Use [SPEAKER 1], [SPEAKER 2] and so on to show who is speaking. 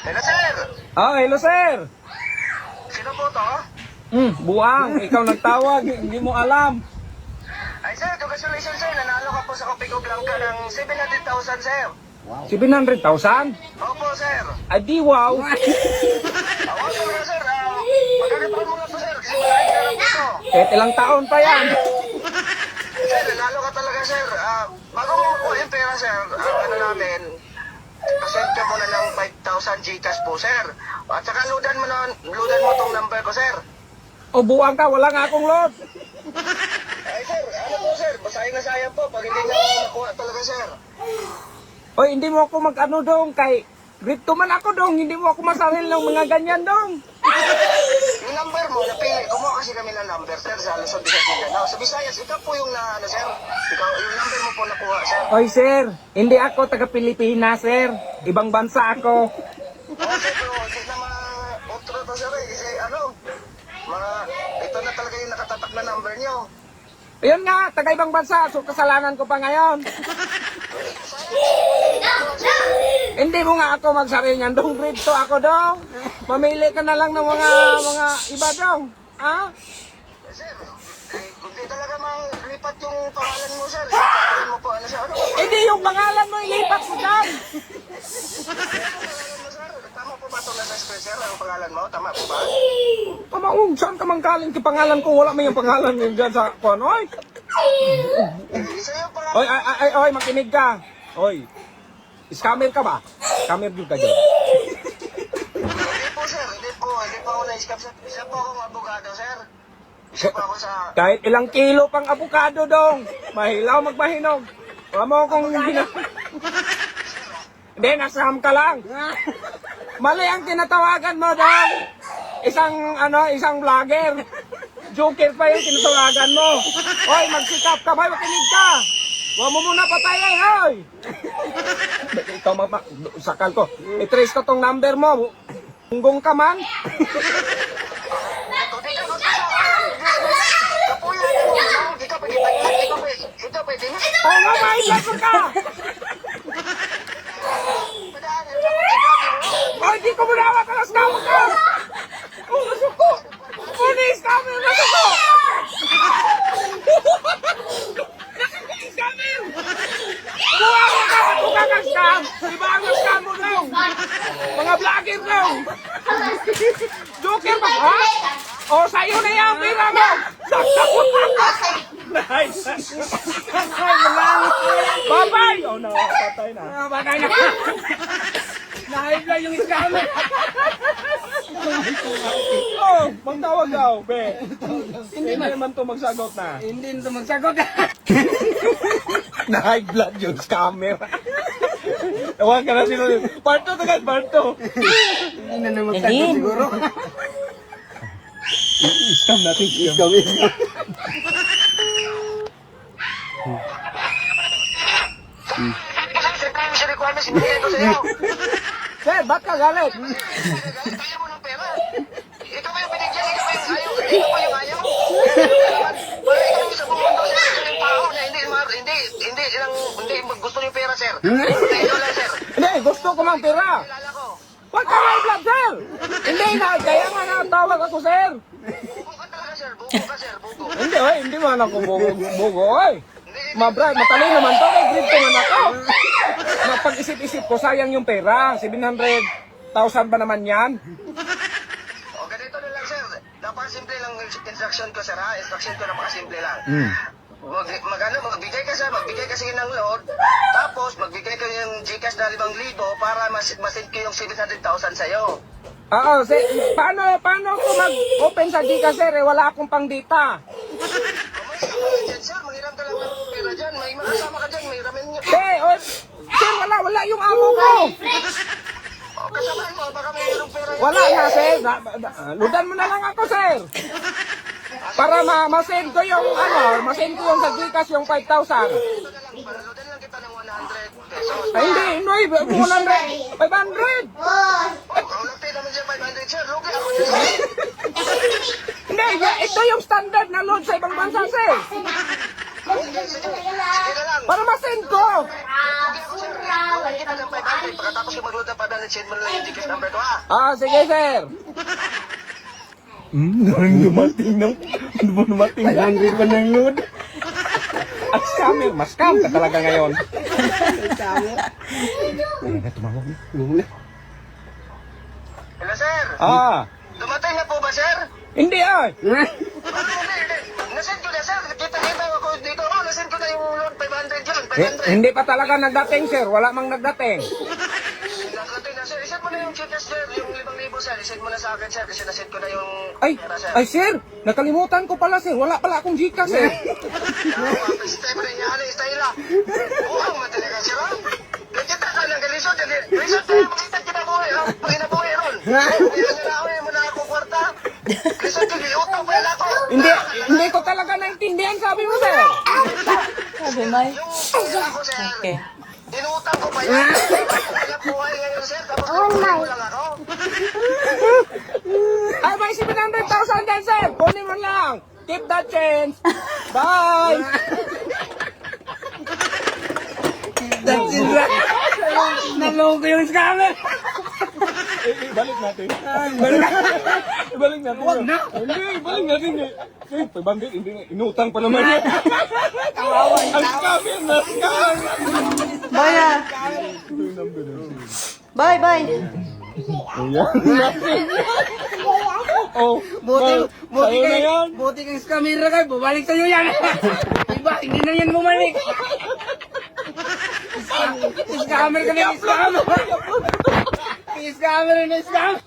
[SPEAKER 1] Hello, sir.
[SPEAKER 2] Hello sir.
[SPEAKER 1] Sino po to?
[SPEAKER 2] Buang, ikaw nagtawag, hindi mo alam.
[SPEAKER 1] Ay, sir, congratulations, sir. Nanalo ka po sa Copico Blanca ng 700,000, sir.
[SPEAKER 2] 700,000?
[SPEAKER 1] Opo, sir.
[SPEAKER 2] Ay di wow.
[SPEAKER 1] Awan ko na, sir. Magkakataon mo nga po, sir. Kasi malaki na lang po ito.
[SPEAKER 2] Kahit ilang taon pa yan.
[SPEAKER 1] Sir, nanalo ka talaga, sir. Bago mo po yung pera, sir, ano namin, send ka muna ng 5,000 Gcash po, sir. At saka loadan mo tong number ko, sir.
[SPEAKER 2] O buang ka, wala nga akong load.
[SPEAKER 1] Ay, sir, ano po, sir? Sayang na sayang po pag hindi na makuha talaga, sir.
[SPEAKER 2] Oy, hindi mo ako mag-ano dong, kay grito man ako dong, hindi mo ako masaril ng mga ganyan dong.
[SPEAKER 1] Yung number mo, napili. Kumuha kasi kami ng number, sir, sa Luzon, Visayas, Mindanao. Sa Visayas, ikaw po yung sir. Ikaw, yung number mo po nakuha, sir.
[SPEAKER 2] Oy sir, hindi ako taga Pilipinas sir. Ibang bansa ako.
[SPEAKER 1] Sir, pero hindi na ma-outro to, sir, eh. Kasi, ito na talaga yung nakatatak na number nyo.
[SPEAKER 2] Ayun nga, taga ibang bansa, so kasalanan ko pa ngayon. Hindi mo nga ako magsaril niyan dong, grito ako dong. Mamili ka na lang ng mga iba dong. Ha?
[SPEAKER 1] Sir, hindi talaga lipat yung pangalan mo, sir. Sabihin mo po, sir?
[SPEAKER 2] Hindi yung pangalan mo, ilipat mo dyan.
[SPEAKER 1] Tama po ba ito na sir? Ang pangalan mo? Tama po ba?
[SPEAKER 2] Pamaong, saan ka manggaling ki pangalan ko? Wala mo yung pangalan mo dyan sa kuwan, oy.
[SPEAKER 1] Isa yung pangalan.
[SPEAKER 2] Oy, makinig ka. Oy, scammer ka ba? Scammer din ka dyan.
[SPEAKER 1] Hindi po, sir. Hindi po ako na-scam, sir. Isa po akong abogado, sir. Isa po ako sa...
[SPEAKER 2] Kahit ilang kilo pang avocado dong, mahilaw magmahinog. Wala mo akong Hindi, nasaham ka lang. Mali ang tinatawagan mo dong. Isang vlogger. Joker pa yung tinatawagan mo. Hoy, magsikap ka ba? Makinig ka. Huwag mo muna patayin, hoy. Ikaw, sakal ko. I-trace ko tong number mo. Tunggong ka man.
[SPEAKER 1] Ito pwede na.
[SPEAKER 2] Oo nga, mahilag ka. Hoy, di ko muna hawak ka na scammer ka. Oh, nasuko. Muna yung scammer, nasuko. Nasuko yung scammer. Buha mo ka, matuka kang scam. Iba ang scam mo dong. Mga vlogger dong. Joker ba, ha? O, sa'yo na yung pira mo. Nice. Bye-bye. Oh, no, patay na. Patay na. Nahib lang yung scammer. Oh, magtawag daw, be. Hindi naman to magsagot na.
[SPEAKER 3] Hindi ito magsagot.
[SPEAKER 2] Na-high blood yung scammer. Ewan ka na sino. Part 2 tagad, part 2.
[SPEAKER 3] Hindi na magsagot siguro.
[SPEAKER 2] Scam natin.
[SPEAKER 3] Scam.
[SPEAKER 1] Sa requirements, ibigay ko sa'yo.
[SPEAKER 2] Sir, ba't ka galit?
[SPEAKER 1] Kaya mo ng pera. Ikaw ba yung binigyan? Ikaw ba yung ayaw? Ikaw ba yung ayaw? Wala ikaw sa buong mundo, sir. Ikaw yung tao na hindi gusto yung pera, sir. Ikaw lang, sir.
[SPEAKER 2] Hindi, gusto ko mang pera.
[SPEAKER 1] Kilala ko.
[SPEAKER 2] Huwag ka high blood, sir. Hindi na, kaya nga natawag ako, sir.
[SPEAKER 1] Buko ka talaga, sir. Buko ka, sir. Buko.
[SPEAKER 2] Hindi, oy, hindi man ako bugo, oy. Mabrad, matalino naman to, may grade naman ako. Napag-isip-isip ko, sayang yung pera. 700,000 ba naman yan?
[SPEAKER 1] O, ganito na lang, sir. Napakasimple lang instruction ko, sir, ha? Instruction ko napakasimple lang. Magbigay ka sige ng load, tapos magbigay ka yung Gcash na 5,000 para masend ko yung 700,000 sa'yo.
[SPEAKER 2] Oo, sir, paano ko mag-open sa Gcash, sir? Eh, wala akong pang data.
[SPEAKER 1] Dyan, sir, manghiram ka lang ng pera dyan. May makasama ka dyan, may ramen niya.
[SPEAKER 2] Sir, wala yung amo ko.
[SPEAKER 1] O, kasamahan mo, baka mayroong pera yun.
[SPEAKER 2] Wala nga, sir. Ludan mo na lang ako, sir. Para masend ko yung sa Gcash yung 5,000.
[SPEAKER 1] Paludan lang kita ng 100 pesos.
[SPEAKER 2] Ay, hindi, 100, 500.
[SPEAKER 1] Ulagtay naman siya 500, sir. Lugi ako dyan, sir.
[SPEAKER 2] Hindi, ito yung standard na load sa ibang bansa, sir.
[SPEAKER 1] Sige na lang.
[SPEAKER 2] Para masend ko.
[SPEAKER 1] Lugi ako, sir. Tuturuan kita ng 500. Pagkatapos ko mag-load ng 500, send mo na lang yung Gcash number ko, ha?
[SPEAKER 2] Ah, sige, sir. Dumating na. Dumating na.
[SPEAKER 3] 500 pa ng load.
[SPEAKER 2] At scammer, mas scam ka talaga ngayon.
[SPEAKER 1] Hello, sir.
[SPEAKER 2] Ah,
[SPEAKER 1] Dumating na po ba, sir?
[SPEAKER 2] hindi ay.
[SPEAKER 1] Hindi. Nasend ko na, sir. Kita-kita ako dito. Oh, nasend ko na yung load. 500 yun. 500.
[SPEAKER 2] Hindi pa talaga nagdating, sir. Wala mang nagdating.
[SPEAKER 1] Nakating na, sir. Isend mo na yung Gcash, sir. Yung 5,000, sir. Isend mo na sa akin, sir. Kasi nasend ko na yung
[SPEAKER 2] Ay,
[SPEAKER 1] pera, sir.
[SPEAKER 2] ay, sir. Nakalimutan ko pala, sir. Wala pala akong Gcash, sir.
[SPEAKER 1] Step na yan, style ah. Buhang mo talaga, sir, ha? Kita ka lang, galisod. Galisod tayo, makita kita buhay, ha? Paginabuhay ron. Kaya nila ako, muna ako kwarta. Galisod ko, utang pa lang ako.
[SPEAKER 2] Hindi ko talaga naintindihan, sabi mo, sir.
[SPEAKER 4] Sabi, May.
[SPEAKER 1] Yung pera ko, sir.
[SPEAKER 4] Okay.
[SPEAKER 1] Inutang ko pa yan. Kaya buhay ngayon, sir. Tapos mo lang ako.
[SPEAKER 2] Ay, may 700,000 dyan, sir. Kunin mo lang. Keep that change. Bye.
[SPEAKER 3] That's it lang. Naloko yung scammer.
[SPEAKER 2] Balik natin. Balik natin. Huwag na. Hindi, balik natin. Eh, 500, hindi na. Inutang pa naman. Ang scammer na scam.
[SPEAKER 4] Bye na. Bye, bye.
[SPEAKER 2] Oh,
[SPEAKER 3] Buti
[SPEAKER 2] sa'yo na yan.
[SPEAKER 3] buti kang scammer na kayo. Bumalik sa'yo yan. Iba, hindi na yan bumalik. Scammer ka na, scammer. Scammer na, scammer.